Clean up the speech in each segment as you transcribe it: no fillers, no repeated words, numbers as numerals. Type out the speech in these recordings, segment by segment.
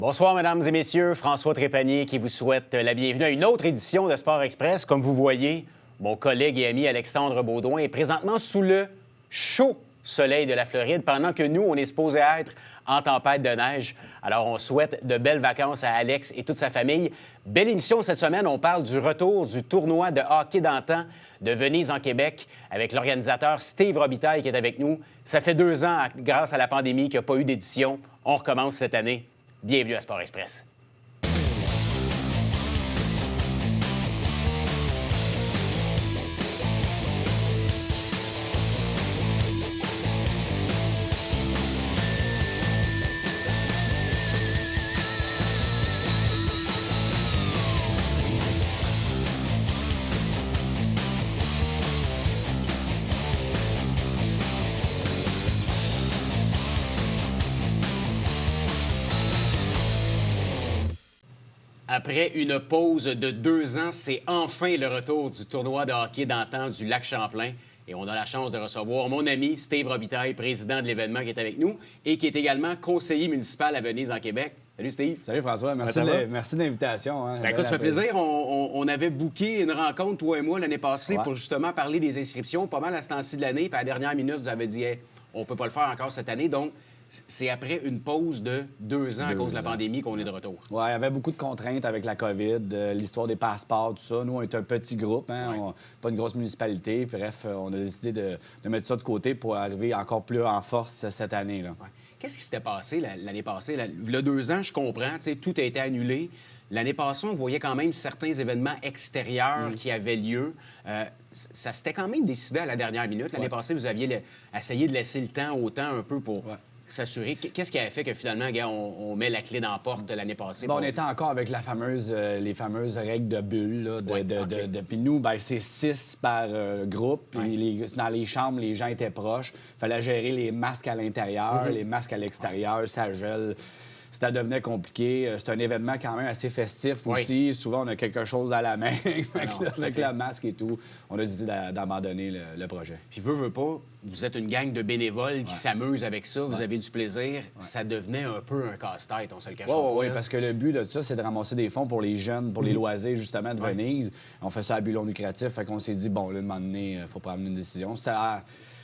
Bonsoir, mesdames et messieurs. François Trépanier qui vous souhaite la bienvenue à une autre édition de Sport Express. Comme vous voyez, mon collègue et ami Alexandre Baudouin est présentement sous le chaud soleil de la Floride, pendant que nous, on est supposé être en tempête de neige. Alors, on souhaite de belles vacances à Alex et toute sa famille. Belle émission cette semaine. On parle du retour du tournoi de hockey d'antan de Venise en Québec avec l'organisateur Steve Robitaille qui est avec nous. Ça fait 2 ans, grâce à la pandémie, qu'il n'y a pas eu d'édition. On recommence cette année. Bienvenue à Sport Express. Après une pause de 2 ans, c'est enfin le retour du tournoi de hockey d'antan du Lac-Champlain. Et on a la chance de recevoir mon ami Steve Robitaille, président de l'événement, qui est avec nous et qui est également conseiller municipal à Venise en Québec. Salut Steve. Salut François, merci de l'invitation. Hein. Écoute, ça fait plaisir. On avait booké une rencontre, toi et moi, l'année passée pour justement parler des inscriptions, pas mal à ce temps-ci de l'année. Puis à la dernière minute, vous avez dit hey, on peut pas le faire encore cette année. Donc, c'est après une pause de 2 ans à cause de la pandémie qu'on est de retour. Oui, il y avait beaucoup de contraintes avec la COVID, l'histoire des passeports, tout ça. Nous, on est un petit groupe, hein? Pas une grosse municipalité. Bref, on a décidé de mettre ça de côté pour arriver encore plus en force cette année. Là. Ouais. Qu'est-ce qui s'était passé l'année passée? Il y a 2 ans, je comprends, tout a été annulé. L'année passée, on voyait quand même certains événements extérieurs qui avaient lieu. Ça s'était quand même décidé à la dernière minute. L'année passée, vous aviez essayé de laisser le temps au temps un peu pour... s'assurer. Qu'est-ce qui avait fait que finalement, gars, on met la clé dans la porte l'année passée? Bon, on était encore avec les fameuses règles de bulle. Là, puis nous, ben, c'est 6 par groupe. Puis dans les chambres, les gens étaient proches. Il fallait gérer les masques à l'intérieur, les masques à l'extérieur, ça gèle. Ça devenait compliqué. C'est un événement quand même assez festif aussi. Souvent, on a quelque chose à la main avec le masque et tout. On a décidé d'abandonner le projet. Puis veut pas, vous êtes une gang de bénévoles qui s'amusent avec ça. Vous avez du plaisir. Ça devenait un peu un casse-tête, on se le cache pas. Oui, parce que le but de ça, c'est de ramasser des fonds pour les jeunes, pour les loisirs, justement, de Venise. On fait ça à but non lucratif. Fait qu'on s'est dit, bon, là, à un moment donné, il faut prendre une décision.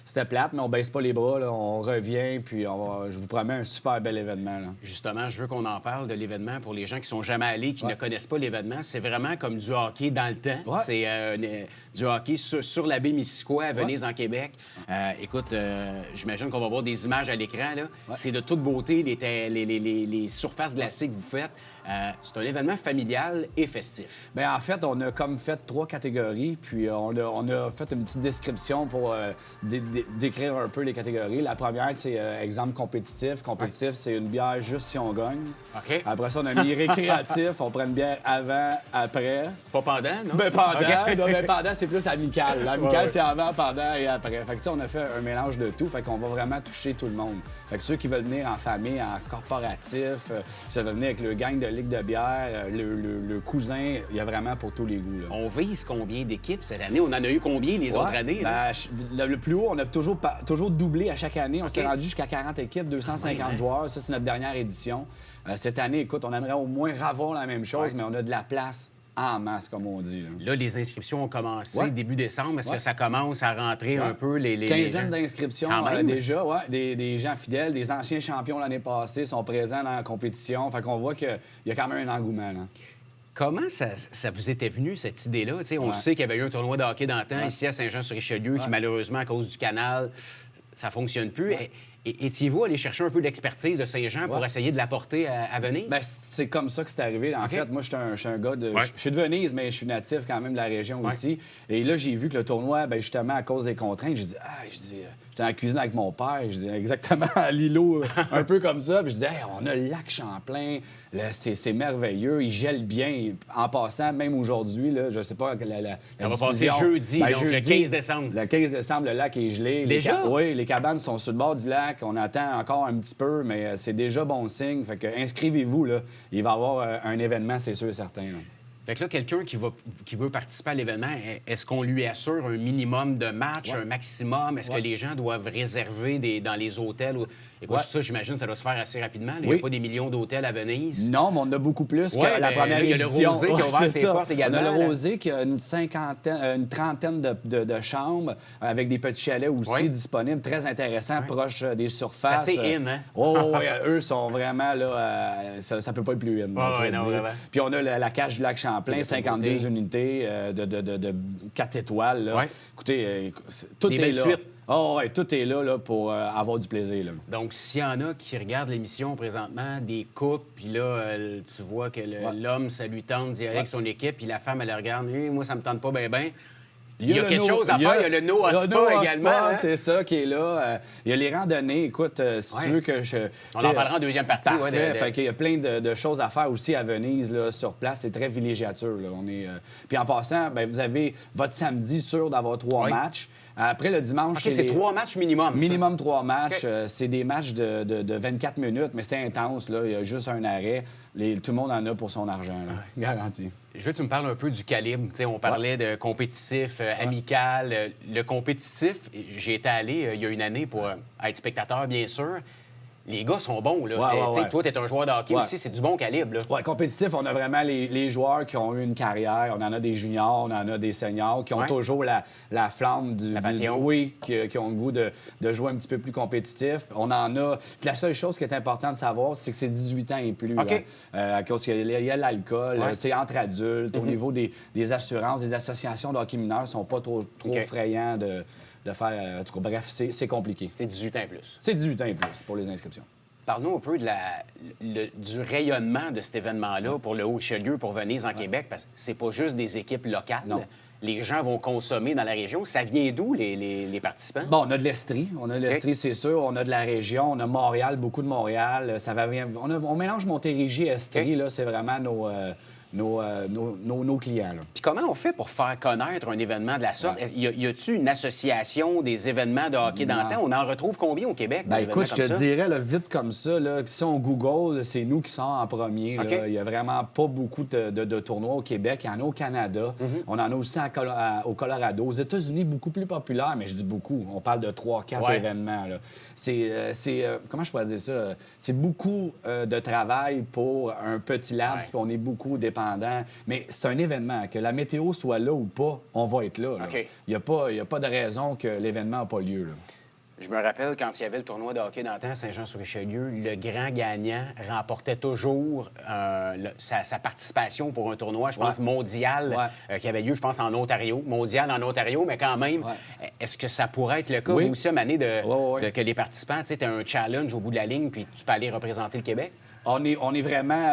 C'était plate, mais on baisse pas les bras. Là. On revient, puis je vous promets un super bel événement. Là. Justement, je veux qu'on en parle de l'événement pour les gens qui sont jamais allés, qui ne connaissent pas l'événement. C'est vraiment comme du hockey dans le temps. Ouais. C'est du hockey sur la baie Missisquoi à Venise, en Québec. Écoute, j'imagine qu'on va voir des images à l'écran. Là. C'est de toute beauté, les surfaces glacées que vous faites. C'est un événement familial et festif. Bien, en fait, on a comme fait 3 catégories, puis on a fait une petite description pour décrire un peu les catégories. La première, c'est exemple compétitif. Compétitif, c'est une bière juste si on gagne. OK. Après ça, on a mis récréatif. On prend une bière avant, après. Pas pendant, non? Ben, pendant. Non, ben, pendant, c'est plus amical. L'amical, c'est avant, pendant et après. Fait que, tu sais, on a fait un mélange de tout. Fait qu'on va vraiment toucher tout le monde. Fait que ceux qui veulent venir en famille, en corporatif, ça veut venir avec le gang de ligue de bière, le cousin, il y a vraiment pour tous les goûts. Là. On vise combien d'équipes cette année? On en a eu combien les autres années? Ben, le plus haut, on a toujours doublé à chaque année. On s'est rendu jusqu'à 40 équipes, 250 joueurs. Ça, c'est notre dernière édition. Cette année, écoute, on aimerait au moins avoir la même chose, mais on a de la place en masse, comme on dit. Là, les inscriptions ont commencé début décembre. Est-ce que ça commence à rentrer un peu les quinzaine d'inscriptions déjà, des gens fidèles, des anciens champions l'année passée sont présents dans la compétition. Fait qu'on voit qu'il y a quand même un engouement. Là. Comment ça vous était venu, cette idée-là? On sait qu'il y avait eu un tournoi de hockey d'antan ici à Saint-Jean-sur-Richelieu qui, malheureusement, à cause du canal, ça fonctionne plus. Étiez-vous allé chercher un peu l'expertise de Saint-Jean pour essayer de l'apporter à Venise? Bien, c'est comme ça que c'est arrivé. En fait, moi, je suis un gars de... Je suis de Venise, mais je suis natif quand même de la région ici. Et là, j'ai vu que le tournoi, bien, justement, à cause des contraintes, j'ai dit, j'étais en cuisine avec mon père, je dis exactement à l'îlot, un peu comme ça. Puis je dis, hey, on a le lac Champlain, c'est merveilleux, il gèle bien. En passant, même aujourd'hui, là, je sais pas... Ça va passer jeudi, donc jeudi, le 15 décembre. Le 15 décembre, le lac est gelé. Déjà? Oui, les cabanes sont sur le bord du lac. On attend encore un petit peu, mais c'est déjà bon signe. Fait que inscrivez-vous, là. Il va y avoir un événement, c'est sûr et certain. Là. Fait que là, quelqu'un qui veut participer à l'événement, est-ce qu'on lui assure un minimum de matchs, un maximum? Est-ce que les gens doivent réserver dans les hôtels? Écoute, ça, j'imagine que ça doit se faire assez rapidement. Il n'y a pas des millions d'hôtels à Venise. Non, mais on en a beaucoup plus que la première édition. Il y a le Rosé qui a ouvert ses portes également. On a le Rosé qui a une trentaine de chambres avec des petits chalets aussi disponibles, très intéressants, proches des surfaces. C'est assez in, hein? Eux sont vraiment là, ça peut pas être plus in. Puis on a la cage du lac Champlain, 52 unités de 4 étoiles. Là. Écoutez, tout est là. Tout est là pour avoir du plaisir. Là. Donc, s'il y en a qui regardent l'émission présentement, des couples, puis là, tu vois que l'homme, ça lui tente d'y aller avec son équipe, puis la femme, elle le regarde, moi, ça me tente pas bien. Il y a quelque chose à faire. Il y a le No Spa également. Hein? C'est ça qui est là. Il y a les randonnées. Écoute, si tu veux que je... On en parlera en deuxième partie. Parfait. Il y a plein de choses à faire aussi à Venise, là, sur place. C'est très villégiature. Là. Puis en passant, vous avez votre samedi sûr d'avoir 3 matchs. Après, le dimanche... c'est 3 matchs minimum. Minimum 3 matchs. C'est des matchs de 24 minutes, mais c'est intense. Là. Il y a juste un arrêt. Tout le monde en a pour son argent. Là. Garanti. Je veux que tu me parles un peu du calibre. T'sais, on parlait de compétitif, amical. Le compétitif, j'ai été allé il y a une année pour être spectateur, bien sûr. Les gars sont bons. Là. Toi, tu es un joueur de hockey aussi, c'est du bon calibre. Oui, compétitif, on a vraiment les joueurs qui ont eu une carrière. On en a des juniors, on en a des seniors qui ont toujours la flamme la passion. Qui ont le goût de jouer un petit peu plus compétitif. On en a... La seule chose qui est importante de savoir, c'est que c'est 18 ans et plus. À cause qu'il y a l'alcool, c'est entre adultes. Au niveau des assurances, des associations de hockey mineur ne sont pas trop frayants de faire... En tout cas, bref, c'est compliqué. C'est 18 ans et plus. C'est 18 ans et plus pour les inscriptions. Parle-nous un peu du rayonnement de cet événement-là pour le Haut-Richelieu, pour Venise en Québec, parce que c'est pas juste des équipes locales. Non. Les gens vont consommer dans la région. Ça vient d'où, les participants? Bon, on a de l'Estrie. C'est sûr. On a de la région. On a Montréal, beaucoup de Montréal. On mélange Montérégie et Estrie. Là, c'est vraiment nos clients. Là. Puis comment on fait pour faire connaître un événement de la sorte? Y a-t-il une association des événements de hockey d'antan? On en retrouve combien au Québec? Écoute, je te dirais, là, vite comme ça, là, si on Google, c'est nous qui sommes en premier. Il n'y a vraiment pas beaucoup de tournois au Québec. Il y en a au Canada. On en a aussi au Colorado. Aux États-Unis, beaucoup plus populaire, mais je dis beaucoup. On parle de 3-4 événements. Là. Comment je pourrais dire ça? C'est beaucoup de travail pour un petit laps, puis on est beaucoup dépendant. Mais c'est un événement. Que la météo soit là ou pas, on va être là. Il n'y a pas de raison que l'événement n'a pas lieu. Là. Je me rappelle quand il y avait le tournoi de hockey d'antan à Saint-Jean-sur-Richelieu, le grand gagnant remportait toujours sa participation pour un tournoi, je pense, mondial, qui avait lieu, je pense, en Ontario. Mondial en Ontario, mais quand même, est-ce que ça pourrait être le cas aussi, Mané, que les participants, tu sais, un challenge au bout de la ligne, puis tu peux aller représenter le Québec? On est vraiment...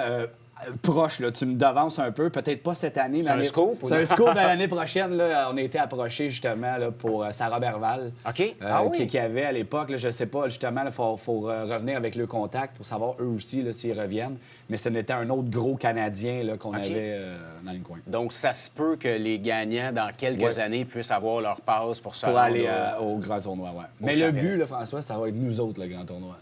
proche, là. Tu me devances un peu. Peut-être pas cette année, mais... C'est un scoop? C'est un scoop. L'année prochaine, là, on a été approchés, justement, là, pour Sarah Berval. Qui avait à l'époque. Là, je sais pas, justement, il faut revenir avec le contact pour savoir, eux aussi, là, s'ils reviennent. Mais ce n'était un autre gros Canadien là, qu'on avait dans le coin. Donc, ça se peut que les gagnants, dans quelques années, puissent avoir leur passe pour ça. Pour aller au grand tournoi, Mais le but, là, François, ça va être nous autres, le grand tournoi.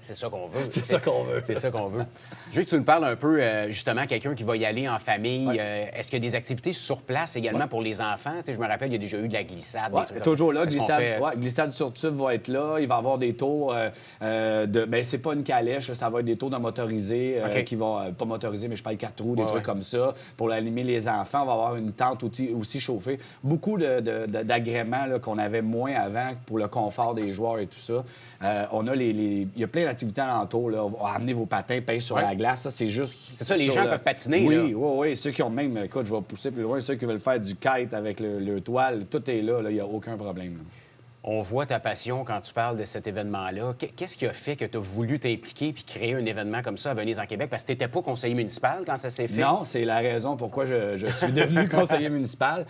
C'est ça qu'on veut. C'est ça qu'on veut. C'est ça qu'on veut. Je veux que tu nous parles un peu, justement, quelqu'un qui va y aller en famille. Est-ce qu'il y a des activités sur place également pour les enfants? Tu sais, je me rappelle, il y a déjà eu de la glissade. Toujours là. Glissade sur tube va être là. Il va y avoir des tours c'est pas une calèche, là, ça va être des tours de motorisés qui vont... pas motorisés, mais je parle 4 roues, des trucs comme ça. Pour animer les enfants, on va avoir une tente aussi chauffée. Beaucoup d'agréments là, qu'on avait moins avant pour le confort des joueurs et tout ça. On a il y a plein d'activités alentour. Là. Amener vos patins, pèse sur la glace. Ça, c'est juste... C'est ça, les gens peuvent patiner. Oui. Ceux qui ont même... Écoute, je vais pousser plus loin. Ceux qui veulent faire du kite avec le toile, tout est là. Il n'y a aucun problème. Là. On voit ta passion quand tu parles de cet événement-là. Qu'est-ce qui a fait que tu as voulu t'impliquer puis créer un événement comme ça à Venise en Québec? Parce que tu n'étais pas conseiller municipal quand ça s'est fait. Non, c'est la raison pourquoi je suis devenu conseiller municipal.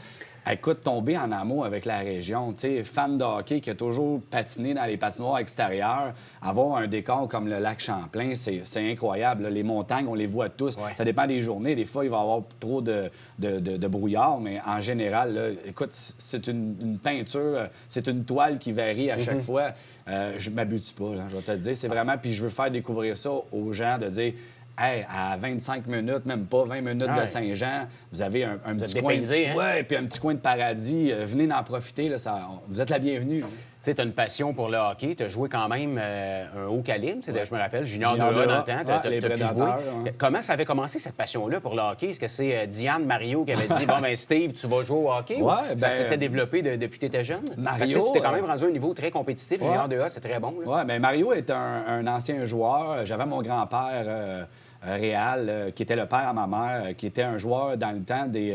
Écoute, tomber en amour avec la région, tu sais, fan de hockey qui a toujours patiné dans les patinoires extérieures, avoir un décor comme le lac Champlain, c'est incroyable. Là. Les montagnes, on les voit tous. Ça dépend des journées. Des fois, il va y avoir trop de brouillard, mais en général, là, écoute, c'est une peinture, c'est une toile qui varie à chaque fois. Je m'abuse pas, là, je vais te le dire. C'est vraiment... Puis je veux faire découvrir ça aux gens, de dire... Hey, à 25 minutes, même pas 20 minutes de Saint-Jean, vous avez un petit coin... Dépaysé, hein? Oui, puis un petit coin de paradis. Venez en profiter, là, vous êtes la bienvenue. sais, tu as une passion pour le hockey, tu as joué quand même un haut calibre. Je me rappelle, junior Junior 2A dans 2A, le temps, tu as les pu jouer. Prédateurs, ouais. Comment ça avait commencé cette passion-là pour le hockey? Est-ce que c'est Diane, Mario qui avait dit bon, ben Steve, tu vas jouer au hockey? Ouais, ou ça ben, s'était développé depuis que tu étais jeune? Mario, Parce que tu t'es quand même rendu à un niveau très compétitif. Ouais. Junior 2A, c'est très bon. Là. Oui, bien, Mario est un ancien joueur. J'avais mon grand-père Réal, qui était le père à ma mère, qui était un joueur dans le temps des...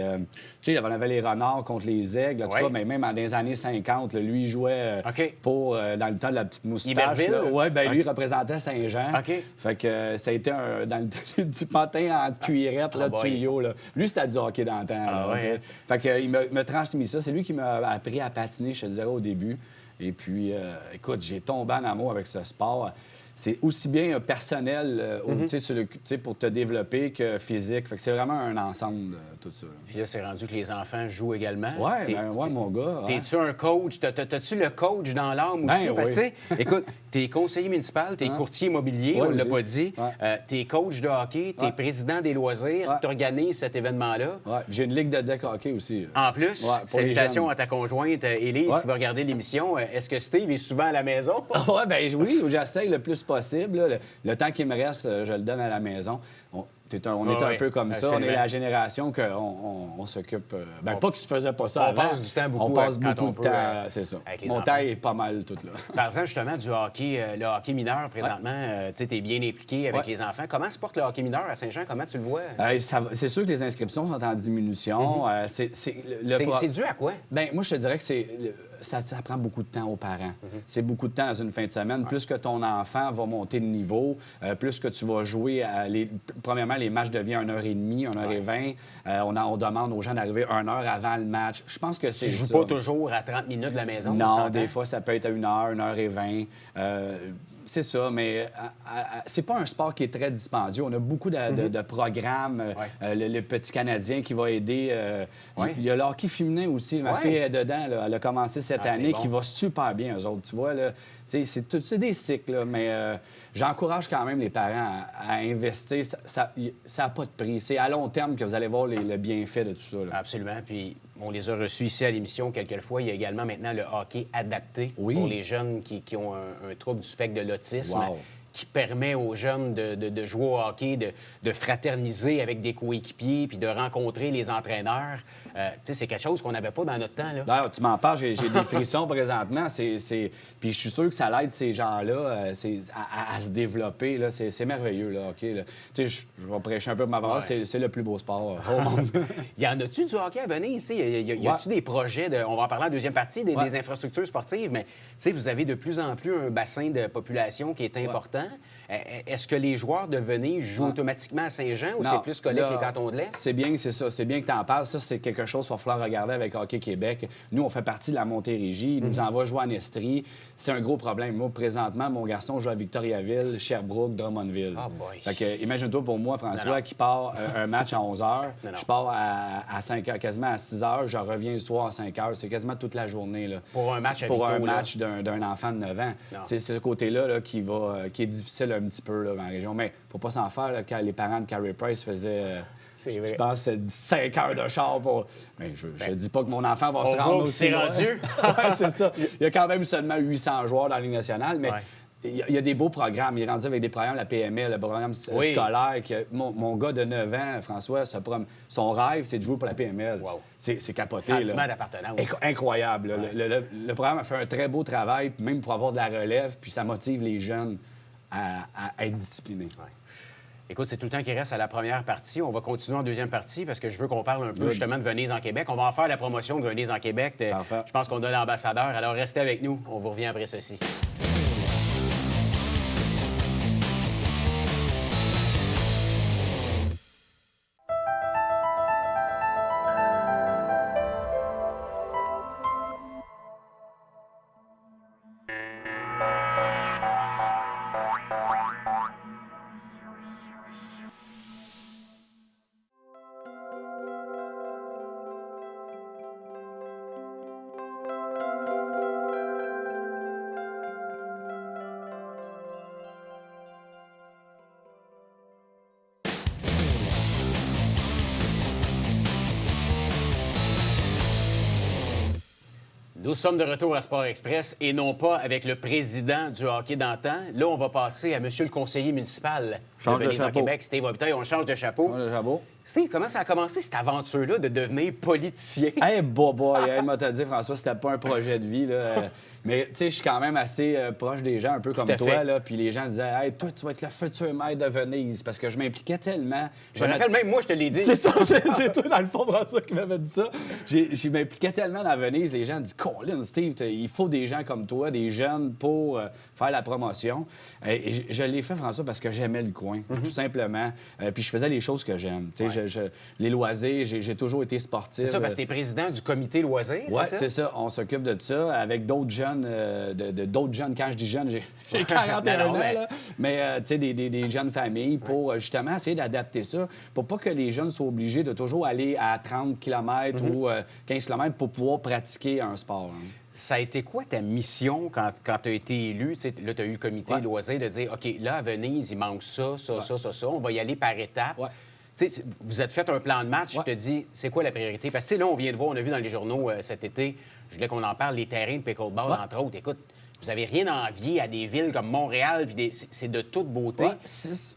tu sais, on avait les renards contre les aigles, en tout Ouais. cas, mais même dans les années 50, là, lui, il jouait OK. pour, dans le temps de la petite moustache. Iberville? Oui, bien, lui, OK. il représentait Saint-Jean. OK. Fait que ça a été dans le temps du pantin en cuirette, là, de boy. tuyau. Là. Lui, c'était du hockey dans le temps. Ah, là, ouais, tu sais. hein? Fait que, il m'a transmis ça. C'est lui qui m'a appris à patiner, je te dirais, au début. Et puis, écoute, j'ai tombé en amour avec ce sport. C'est aussi bien personnel pour te développer que physique. Fait que c'est vraiment un ensemble, tout ça. Puis là, c'est rendu que les enfants jouent également. Oui, mon gars. Ouais. T'es-tu un coach? T'as-tu le coach dans l'âme Ben aussi? Parce que, oui. tu sais, écoute, t'es conseiller municipal, t'es courtier immobilier, Ouais, on l'a aussi. pas dit. Ouais. T'es coach de hockey, t'es Ouais. président des loisirs, Ouais. t'organises cet événement-là. Ouais. J'ai une ligue de deck hockey aussi. En plus, Ouais, pour les salutations jeunes. à ta conjointe Élise Ouais. qui va regarder l'émission. Est-ce que Steve est souvent à la maison? Oui, ben oui, j'essaye le plus possible. Là. Le temps qui me reste, je le donne à la maison. On est un peu comme ça. On est absolument. la génération qu'on s'occupe. Pas qu'ils se faisaient pas ça On avant. passe du temps beaucoup, On passe quand beaucoup on de peut, temps, c'est ça. avec les Mon enfants. temps est pas mal tout là. Parlant justement du hockey, le hockey mineur présentement, tu es bien impliqué avec Ouais. les enfants. Comment se porte le hockey mineur à Saint-Jean? Comment tu le vois? C'est sûr que les inscriptions sont en diminution. C'est C'est dû à quoi? Ben, moi, je te dirais que ça prend beaucoup de temps aux parents. C'est beaucoup de temps dans une fin de semaine. Plus que ton enfant va monter de niveau, plus que tu vas jouer. Premièrement, les matchs deviennent 1h30, 1h20. On demande aux gens d'arriver 1 heure avant le match. Je pense que c'est Tu joues ça. pas toujours à 30 minutes de la maison? on Non, s'entend? des fois, ça peut être à 1 heure, 1h20. C'est ça, mais c'est pas un sport qui est très dispendieux. On a beaucoup de programmes. Le Petit Canadien qui va aider. Il y a le hockey féminin aussi. Ma fille est dedans. Là. Elle a commencé cette Ah, c'est année, bon. qui va super bien, eux autres. Tu vois, là, c'est des cycles, là, mais j'encourage quand même les parents à investir. Ça n'a pas de prix. C'est à long terme que vous allez voir le bienfait de tout ça. Là. Absolument. Puis on les a reçus ici à l'émission quelques fois. Il y a également maintenant le hockey adapté Oui. pour les jeunes qui ont un trouble du spectre de l'autisme. Wow. Qui permet aux jeunes de jouer au hockey, de fraterniser avec des coéquipiers puis de rencontrer les entraîneurs. Tu sais, c'est quelque chose qu'on n'avait pas dans notre temps. Là. D'ailleurs, tu m'en parles, j'ai des frissons présentement. Puis je suis sûr que ça l'aide ces gens-là à se développer. Là. C'est merveilleux, là, OK? Là. Tu sais, je vais prêcher un peu pour ma parole. Ouais. C'est le plus beau sport au monde. Y en a-tu du hockey à venir ici? Y a-tu des projets, on va en parler en deuxième partie, des infrastructures sportives, mais tu sais, vous avez de plus en plus un bassin de population qui est important. Est-ce que les joueurs de Venise jouent automatiquement à Saint-Jean ou Non, c'est plus collé que là, les cantons de l'Est? C'est bien, c'est ça. C'est bien que tu en parles. Ça, c'est quelque chose qu'il va falloir regarder avec Hockey Québec. Nous, on fait partie de la Montérégie. Ils nous envoient jouer en Estrie. C'est un gros problème. Moi, présentement, mon garçon joue à Victoriaville, Sherbrooke, Drummondville. Ah, boy. Fait que, imagine-toi pour moi, François, Non. qui part un match à 11 h. Non. Je pars à 5 h, quasiment à 6 h. Je reviens le soir à 5 h. C'est quasiment toute la journée. Là. Pour un match C'est à Pour un Victo, là. match d'un enfant de 9 ans. Non. C'est ce côté-là là, qui est difficile un petit peu là, dans la région. Mais faut pas s'en faire. Là, quand les parents de Carey Price faisaient... C'est vrai. Je pense que c'est 5 heures de char pour. Mais je dis pas que mon enfant va se voit rendre où aussi c'est loin. rendu. Ouais, c'est ça. Il y a quand même seulement 800 joueurs dans la Ligue nationale, mais Ouais. il y a des beaux programmes. Il est rendu avec des programmes, la PML, le programme Oui. scolaire. Mon gars de 9 ans, François, son rêve, c'est de jouer pour la PML. Wow. C'est capoté. Sentiment là. d'appartenance. Incroyable. là. Le programme a fait un très beau travail, puis même pour avoir de la relève, puis ça motive les jeunes à être disciplinés. Ouais. Écoute, c'est tout le temps qui reste à la première partie. On va continuer en deuxième partie parce que je veux qu'on parle un peu Good. justement de Venise en Québec. On va en faire la promotion de Venise en Québec. Parfait. Je pense qu'on a l'ambassadeur. Alors restez avec nous. On vous revient après ceci. Nous sommes de retour à Sport Express et non pas avec le président du hockey d'antan. Là, on va passer à monsieur le conseiller municipal de Venise en Québec, Steve Robitaille. On change de chapeau. Le chapeau. Steve, comment ça a commencé cette aventure-là de devenir politicien? Hey, boy, il m'a dit, François, c'était pas un projet de vie, là. Mais, tu sais, je suis quand même assez proche des gens, un peu comme toi, là. Puis les gens disaient, hey, toi, tu vas être le futur maire de Venise. Parce que je m'impliquais tellement. Je me rappelle, même moi, je te l'ai dit. C'est ça, c'est toi, dans le fond, François, qui m'avait dit ça. Je m'impliquais tellement dans Venise, les gens disent, Colin, Steve, il faut des gens comme toi, des jeunes pour faire la promotion. Et je l'ai fait, François, parce que j'aimais le coin, tout simplement. Puis je faisais les choses que j'aime. Tu sais, les loisirs, j'ai toujours été sportif. C'est ça, parce que tu es président du comité loisirs, oui, c'est ça? c'est ça. On s'occupe de ça avec d'autres jeunes, d'autres jeunes. Quand je dis jeunes, j'ai 41 ans, là. Mais tu sais, des jeunes familles pour justement essayer d'adapter ça, pour pas que les jeunes soient obligés de toujours aller à 30 km ou 15 km pour pouvoir pratiquer un sport. Hein. Ça a été quoi ta mission quand tu as été élu? T'sais, là, tu as eu le comité loisirs de dire, OK, là, à Venise, il manque ça. On va y aller par étapes. Ouais. Vous êtes fait un plan de match, je te dis, c'est quoi la priorité? Parce que là, on vient de voir, on a vu dans les journaux cet été, je voulais qu'on en parle, les terrains de pickleball, entre autres. Écoute, vous n'avez rien envié à des villes comme Montréal, puis c'est de toute beauté. Ouais.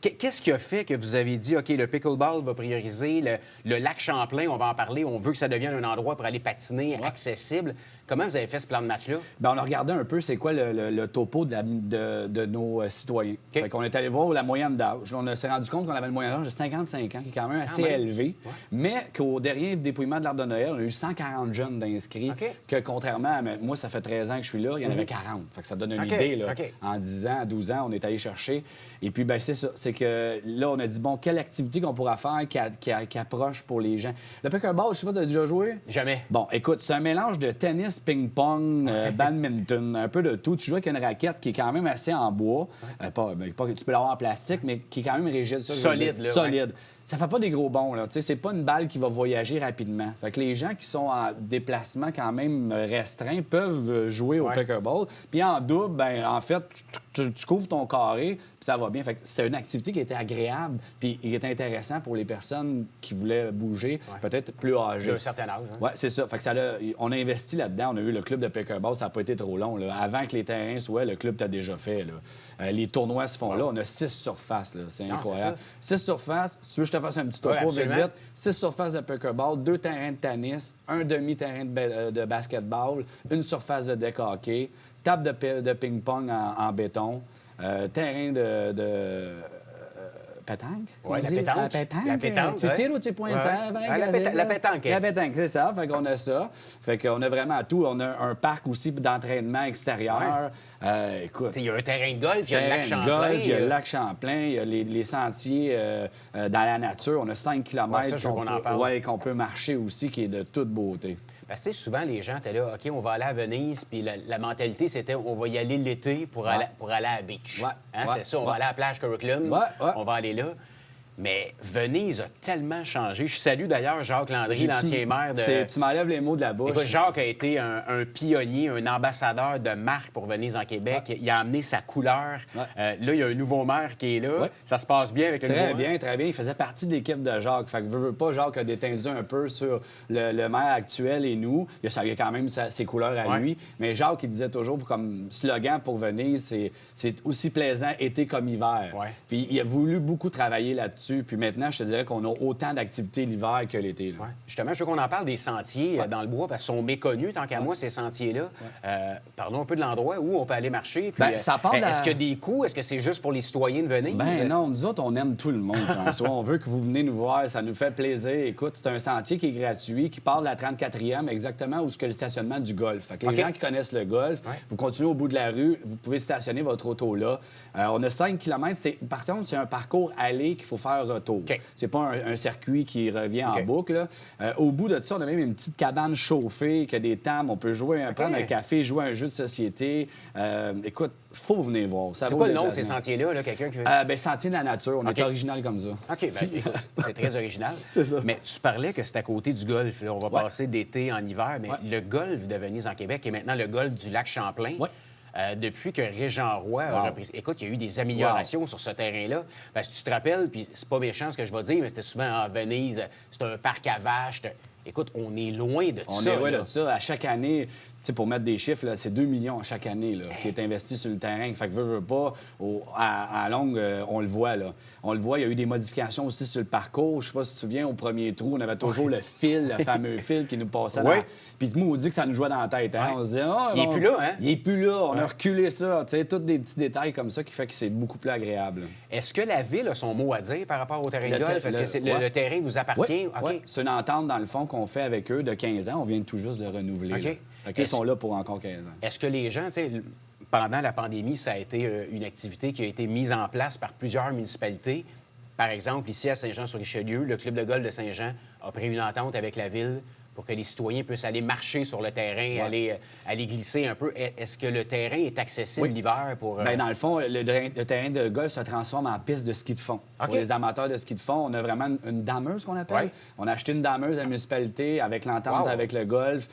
Qu'est-ce qui a fait que vous avez dit, OK, le pickleball va prioriser, le lac Champlain, on va en parler, on veut que ça devienne un endroit pour aller patiner accessible. Comment vous avez fait ce plan de match-là? Bien, on a regardé un peu c'est quoi le topo de nos citoyens. Okay. Fait qu'on est allé voir la moyenne d'âge. On s'est rendu compte qu'on avait une moyenne d'âge de 55 ans, qui est quand même assez élevé, mais qu'au dernier dépouillement de l'Arbre de Noël, on a eu 140 jeunes d'inscrits, que contrairement à moi, ça fait 13 ans que je suis là, il y en avait 40. Fait que ça donne une idée, là. En 10 ans, 12 ans, on est allé chercher. Et puis, bien, c'est ça. C'est que là, on a dit, bon, quelle activité qu'on pourra faire qui approche pour les gens? Le pickleball, je sais pas, tu as déjà joué? Jamais. Bon, écoute, c'est un mélange de tennis, ping-pong, badminton, un peu de tout. Tu joues avec une raquette qui est quand même assez en bois. Tu peux l'avoir en plastique, mais qui est quand même rigide. Ça, solide, là. Solide. Ouais. Ça fait pas des gros bonds, là. Tu sais, c'est pas une balle qui va voyager rapidement. Fait que les gens qui sont en déplacement quand même restreint peuvent jouer au pickleball. Puis en double, ben en fait, tu couvres ton carré, puis ça va bien. Fait que c'était une activité qui était agréable, puis qui était intéressant pour les personnes qui voulaient bouger, peut-être plus âgées. D'un certain âge. Hein? Oui, c'est ça. Fait que on a investi là-dedans. On a eu le club de pickleball, ça n'a pas été trop long. Là. Avant que les terrains soient, le club t'a déjà fait. Là. Les tournois se font là. On a 6 surfaces. Là. C'est incroyable. 6 surfaces. Si tu veux que je te fasse un petit topo vite. 6 surfaces de pickleball, 2 terrains de tennis, un demi-terrain de basketball, une surface de deck hockey, table de ping-pong en béton, terrain de pétanque? Oui, la pétanque. La pétanque. Tu tires ou tu pointes? La pétanque. La pétanque, c'est ça. Fait qu'on a ça. Fait qu'on a vraiment tout. On a un parc aussi d'entraînement extérieur. Écoute. Il y a un terrain de golf, il y a le lac Champlain. Il y a le lac Champlain, il y a les sentiers dans la nature. On a 5 km qu'on peut marcher aussi, qui est de toute beauté. Parce que souvent, les gens étaient là, OK, on va aller à Venise, puis la mentalité, c'était on va y aller l'été pour aller à la beach. C'était ça, on va aller à la plage Kirkland, on va aller là. Mais Venise a tellement changé. Je salue d'ailleurs Jacques Landry, l'ancien maire de... Tu m'enlèves les mots de la bouche. Écoute, Jacques a été un pionnier, un ambassadeur de marque pour Venise en Québec. Il a amené sa couleur. Là, il y a un nouveau maire qui est là. Ça se passe bien avec le nouveau maire? Très bien. Il faisait partie de l'équipe de Jacques. Fait que veux pas, Jacques a détendu un peu sur le maire actuel et nous. Il y a quand même ses couleurs à lui. Mais Jacques, il disait toujours comme slogan pour Venise, c'est aussi plaisant été comme hiver. Puis il a voulu beaucoup travailler là-dessus. Puis maintenant, je te dirais qu'on a autant d'activités l'hiver que l'été. Justement, je veux qu'on en parle des sentiers dans le bois, parce qu'ils sont méconnus, tant qu'à moi, ces sentiers-là. Parlons un peu de l'endroit où on peut aller marcher. Puis, est-ce qu'il y a des coûts? Est-ce que c'est juste pour les citoyens de Venise? Non, nous autres, on aime tout le monde, François. On veut que vous venez nous voir, ça nous fait plaisir. Écoute, c'est un sentier qui est gratuit, qui part de la 34e, exactement où est le stationnement du golf. Fait que les gens qui connaissent le golf, vous continuez au bout de la rue, vous pouvez stationner votre auto là. On a 5 km. Par contre, c'est un parcours aller qu'il faut faire retour. C'est pas un circuit qui revient en boucle. Au bout de ça, on a même une petite cabane chauffée, qui a des tables. On peut jouer, prendre un café, jouer à un jeu de société. Écoute, faut venir voir. C'est quoi le nom de ces sentiers-là, quelqu'un qui veut... Sentier de la nature. On est original comme ça. OK, écoute, c'est très original. C'est ça. Mais tu parlais que c'est à côté du golf. Là. On va passer d'été en hiver, mais le golf de Venise en Québec est maintenant le golf du lac Champlain. Depuis que Régent Roy a repris... Écoute, il y a eu des améliorations sur ce terrain-là. Parce que tu te rappelles, puis c'est pas méchant ce que je vais dire, mais c'était souvent en Venise, c'était un parc à vaches. Écoute, on est loin de On ça. est loin là. de ça. À chaque année, pour mettre des chiffres, là, c'est 2 millions à chaque année là, qui est investi sur le terrain. Fait que veut pas, à longue, on le voit. Là. On le voit, il y a eu des modifications aussi sur le parcours. Je sais pas si tu te souviens, au premier trou, on avait toujours le fil, le fameux fil qui nous passait Oui. dans... Puis nous, on dit que ça nous jouait dans la tête. Hein? Ouais. On se disait, Il est plus là, hein? Il est plus là, on a reculé ça. Tous des petits détails comme ça qui fait que c'est beaucoup plus agréable. Est-ce que la Ville a son mot à dire par rapport au terrain de golf? Est-ce que le terrain vous appartient? Oui, OK. ouais. C'est une entente, dans le fond, qu'on fait avec eux de 15 ans. On vient tout juste de renouveler. OK. Là. Fait qu'ils sont là pour encore 15 ans. Est-ce que les gens, tu sais, pendant la pandémie, ça a été une activité qui a été mise en place par plusieurs municipalités? Par exemple, ici à Saint-Jean-sur-Richelieu, le club de golf de Saint-Jean a pris une entente avec la Ville pour que les citoyens puissent aller marcher sur le terrain, aller glisser un peu. Est-ce que le terrain est accessible l'hiver pour... Bien, dans le fond, le terrain de golf se transforme en piste de ski de fond. OK. Pour les amateurs de ski de fond, on a vraiment une dameuse qu'on appelle. Ouais. On a acheté une dameuse à la municipalité avec l'entente Wow. avec le golf.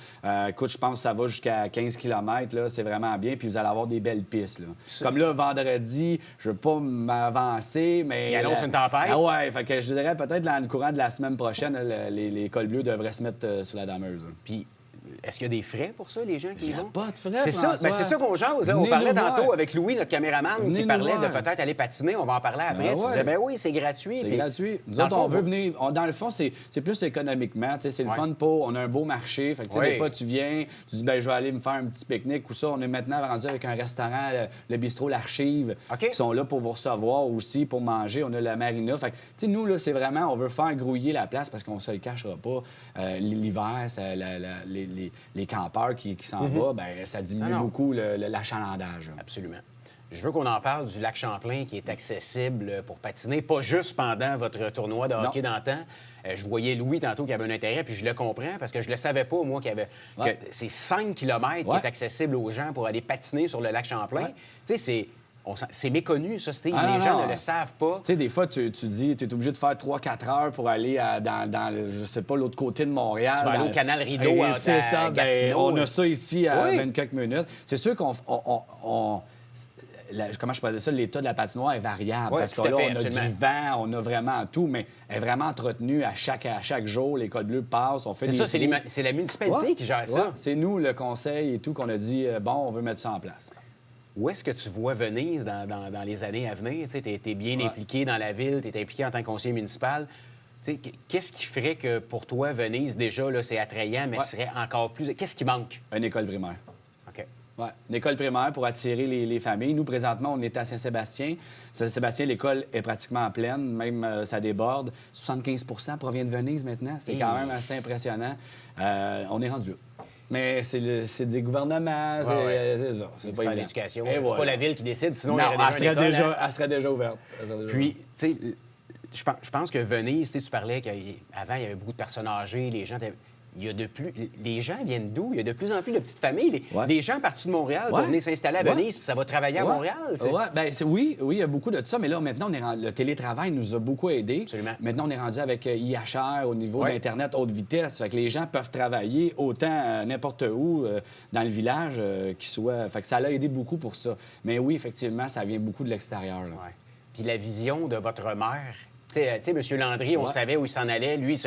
Écoute, je pense que ça va jusqu'à 15 km. Là, c'est vraiment bien. Puis vous allez avoir des belles pistes. Là. Comme là, vendredi, je ne veux pas m'avancer, mais... Il annonce une tempête. Ah ouais, fait que je dirais peut-être dans le courant de la semaine prochaine, les cols bleus devraient se mettre sur la dameuse. Là. Puis, est-ce qu'il y a des frais pour ça, les gens qui y Il y a vont? pas de frais, C'est ça, François. ben, c'est ça qu'on jase. Là. On Venez parlait nous tantôt voir. avec Louis, notre caméraman, Venez qui nous parlait de voir. peut-être aller patiner. On va en parler après. Ah Tu ouais. disais, ben oui, c'est gratuit. C'est Puis, gratuit. Nous dans autres, le fond, on veut vous- venir. Dans le fond, c'est plus économiquement. C'est le Ouais. fun pour. On a un beau marché. Fait que, tu sais, Oui. des fois, tu viens, tu dis, ben je vais aller me faire un petit pique-nique ou ça. On est maintenant rendu avec un restaurant, le bistrot L'Archive, OK. qui sont là pour vous recevoir aussi, pour manger. On a la marina. Fait que, tu sais, nous, là, c'est vraiment, on veut faire grouiller la place parce qu'on se le cachera pas. L'hiver, les campeurs qui s'en vont, ben ça diminue Ah non. beaucoup l'achalandage. là. Absolument. Je veux qu'on en parle du lac Champlain qui est accessible pour patiner, pas juste pendant votre tournoi de hockey d'antan. Je voyais Louis tantôt qui avait un intérêt, puis je le comprends parce que je le savais pas, moi, que c'est 5 km qui Ouais. est accessible aux gens pour aller patiner sur le lac Champlain. Ouais. Tu sais, c'est méconnu, ça, Steve. Ah, les non, gens non. ne le savent pas. Tu sais, des fois, tu dis, tu es obligé de faire 3-4 heures pour aller dans je sais pas, l'autre côté de Montréal. Tu vas aller dans- au canal Rideau Et à c'est ça, ben, Gatineau. on a ça ici à Oui. 24 minutes. C'est sûr comment je peux dire ça, l'état de la patinoire est variable. Oui, parce que tout à là, fait, on a absolument. du vent, on a vraiment tout, mais elle est vraiment entretenue à chaque jour. Les cols bleus passent, on fait C'est des ça, trous. c'est la municipalité Ouais, qui gère ouais. ça. C'est nous, le conseil et tout, qu'on a dit, bon, on veut mettre ça en place. Où est-ce que tu vois Venise dans les années à venir? Tu es bien Ouais. impliqué dans la ville, tu es impliqué en tant que conseiller municipal. Tu sais, qu'est-ce qui ferait que pour toi, Venise, déjà, là, c'est attrayant, mais Ouais. serait encore plus... Qu'est-ce qui manque? Une école primaire. OK. Oui, une école primaire pour attirer les familles. Nous, présentement, on est à Saint-Sébastien. Saint-Sébastien, l'école est pratiquement pleine, même ça déborde. 75 provient de Venise maintenant. C'est quand même assez impressionnant. On est rendu là. Mais c'est des gouvernements, c'est ouais. c'est ça. C'est C'est pas pas évident. l'éducation. Et C'est voilà. pas la ville qui décide, sinon Non, il y aurait déjà une école. elle serait déjà ouverte. Puis, tu sais, je pense que Venise, tu parlais qu'avant, il y avait beaucoup de personnes âgées, les gens... Il y a les gens viennent d'où? Il y a de plus en plus de petites familles. Ouais. Les gens partis de Montréal Ouais. vont venir s'installer à Ouais. Venise, puis ça va travailler à Ouais. Montréal. Ouais, ben, oui, il y a beaucoup de ça, mais là, maintenant, le télétravail nous a beaucoup aidés. Absolument. Maintenant, on est rendu avec IHR au niveau Ouais. de l'Internet haute vitesse. Fait que les gens peuvent travailler autant n'importe où dans le village qu'ils soient. Fait que ça l'a aidé beaucoup pour ça. Mais oui, effectivement, ça vient beaucoup de l'extérieur. là. Ouais. Puis la vision de votre maire. Tu sais, M. Landry, on Ouais. savait où il s'en allait. Lui,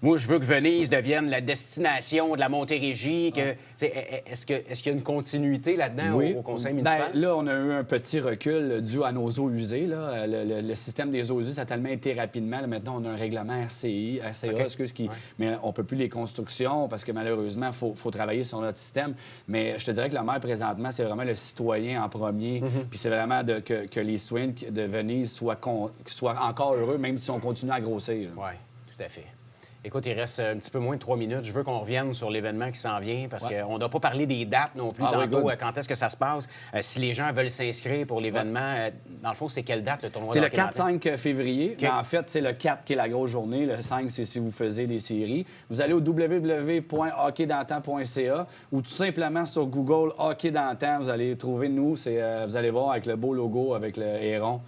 moi, je veux que Venise devienne la destination de la Montérégie. Est-ce qu'il y a une continuité là-dedans au conseil municipal? Ben, là, on a eu un petit recul dû à nos eaux usées. Là. Le système des eaux usées, ça a tellement été rapidement. Là, maintenant, on a un règlement RCA, OK. mais on peut plus les constructions parce que malheureusement, il faut travailler sur notre système. Mais je te dirais que le maire, présentement, c'est vraiment le citoyen en premier. Puis c'est vraiment que les citoyens de Venise soient encore heureux, même si on continue à grossir. Oui, tout à fait. Écoute, il reste un petit peu moins de 3 minutes. Je veux qu'on revienne sur l'événement qui s'en vient parce Ouais. qu'on n'a pas parlé des dates non plus Ah oui, tantôt. good. Quand est-ce que ça se passe? Si les gens veulent s'inscrire pour l'événement, dans le fond, c'est quelle date le tournoi C'est de le hockey d'antan? 4-5 février. Mais en fait, c'est le 4 qui est la grosse journée. Le 5, c'est si vous faisiez les séries. Vous allez au www.hockeydantan.ca ou tout simplement sur Google Hockey d'antan. Vous allez trouver nous. Vous allez voir avec le beau logo avec le héron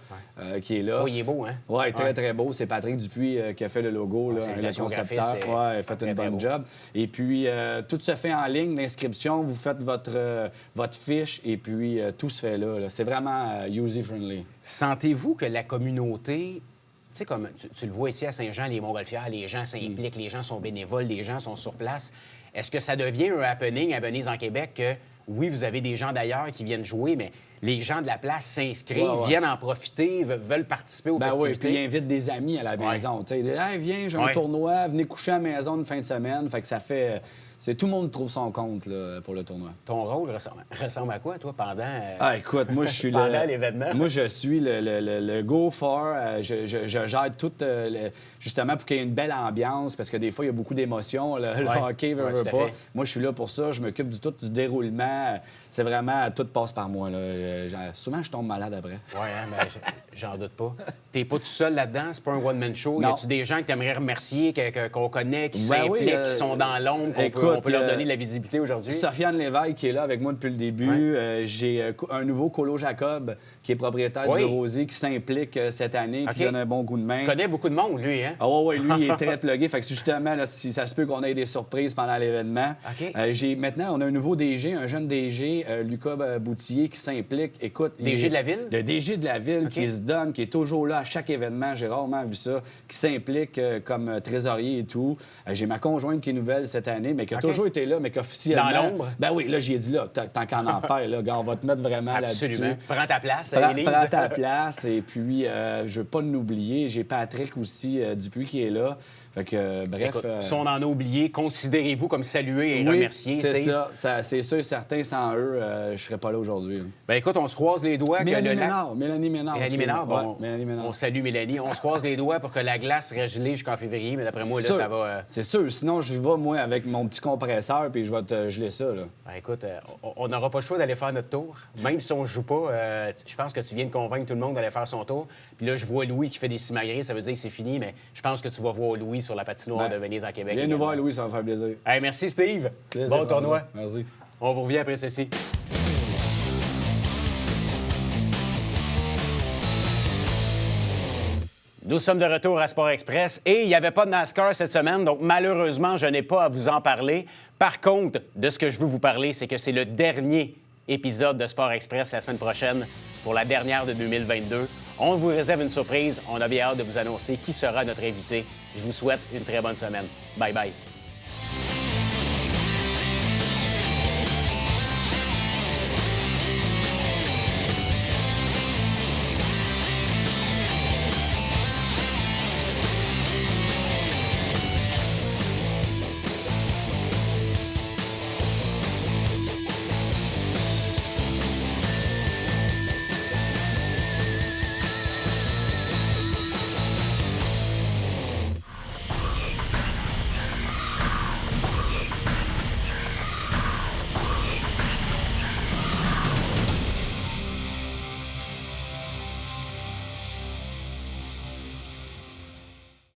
qui est là. Oh, il est beau, hein? Oui, très, très beau. C'est Patrick Dupuis qui a fait le logo, là, c'est le le graphiste, concepteur. c'est Oui, il a fait très, une très bonne beau. job. Et puis, tout se fait en ligne, l'inscription. Vous faites votre fiche et puis tout se fait là. C'est vraiment user-friendly. Sentez-vous que la communauté, sais, comme tu le vois ici à Saint-Jean, les Montgolfières, les gens s'impliquent, les gens sont bénévoles, les gens sont sur place. Est-ce que ça devient un happening à Venise en Québec que, oui, vous avez des gens d'ailleurs qui viennent jouer, mais les gens de la place s'inscrivent, viennent en profiter, veulent participer aux festivités? Oui, puis ils invitent des amis à la maison. Ils disent « Hey, viens, j'ai un tournoi, venez coucher à la maison une fin de semaine. » Fait que ça fait... tout le monde trouve son compte là, pour le tournoi. Ton rôle ressemble à quoi, toi, pendant écoute, moi, je suis pendant l'événement? Moi, je suis le go for. Je gère tout, justement, pour qu'il y ait une belle ambiance, parce que des fois, il y a beaucoup d'émotions. Le hockey veut pas. Fait. Moi, je suis là pour ça. Je m'occupe du déroulement. C'est vraiment, tout passe par moi. Là. Souvent, je tombe malade après. Oui, hein, ben, j'en doute pas. T'es pas tout seul là-dedans? C'est pas un one-man show? Non. Y a-tu des gens que t'aimerais remercier, qu'on connaît, qui s'impliquent, qui sont dans l'ombre, qu'on peut leur donner de la visibilité aujourd'hui? Sofiane Lévesque, qui est là avec moi depuis le début. J'ai un nouveau Colo Jacob, qui est propriétaire du Rosier, qui s'implique cette année, qui donne un bon coup de main. Il connaît beaucoup de monde, lui, hein? Ah oui, lui, il est très plugué. Fait que justement, là, si ça se peut qu'on ait des surprises pendant l'événement. Maintenant, on a un nouveau DG, un jeune DG, Lucas Boutillier, qui s'implique. Écoute, DG de la ville? Le DG de la ville, qui se donne, qui est toujours là à chaque événement. J'ai rarement vu ça. Qui s'implique comme trésorier et tout. J'ai ma conjointe qui est nouvelle cette année, mais qui a toujours été là, mais qu'officiellement... Dans l'ombre? Ben oui, là, j'ai dit, là, tant qu'en enfer, là, gars, on va te mettre vraiment là-dessus. Absolument. Prends ta place, Élise. Prends ta place. Et puis, je veux pas l'oublier. J'ai Patrick aussi, Dupuis, qui est là. Fait que, bref... Écoute, si on en a oublié, considérez-vous comme salué et remercié, c'est Steve. ça. C'est sûr et certain, sans eux, je serais pas là aujourd'hui. Ben écoute, on se croise les doigts Mélanie que Ménard. Mélanie Ménard, bon, Mélanie Ménard. on salue Mélanie. On se croise les doigts pour que la glace reste gelée jusqu'en février, mais d'après moi, là, ça va... C'est sûr. Sinon, je vais, moi, avec mon petit compresseur, puis je vais te geler ça, là. Ben, écoute, on n'aura pas le choix d'aller faire notre tour. Même si on ne joue pas, je pense que tu viens de convaincre tout le monde d'aller faire son tour. Puis là, je vois Louis qui fait des simagrées, ça veut dire que c'est fini, mais je pense que tu vas voir Louis sur la patinoire de Venise en Québec. Viens nous voir, Louis, ça va faire plaisir. Hey, merci, Steve. Plaisir, bon tournoi. Merci. On vous revient après ceci. Nous sommes de retour à Sport Express et il n'y avait pas de NASCAR cette semaine, donc malheureusement, je n'ai pas à vous en parler. Par contre, de ce que je veux vous parler, c'est que c'est le dernier épisode de Sport Express la semaine prochaine pour la dernière de 2022. On vous réserve une surprise. On a bien hâte de vous annoncer qui sera notre invité. Je vous souhaite une très bonne semaine. Bye bye.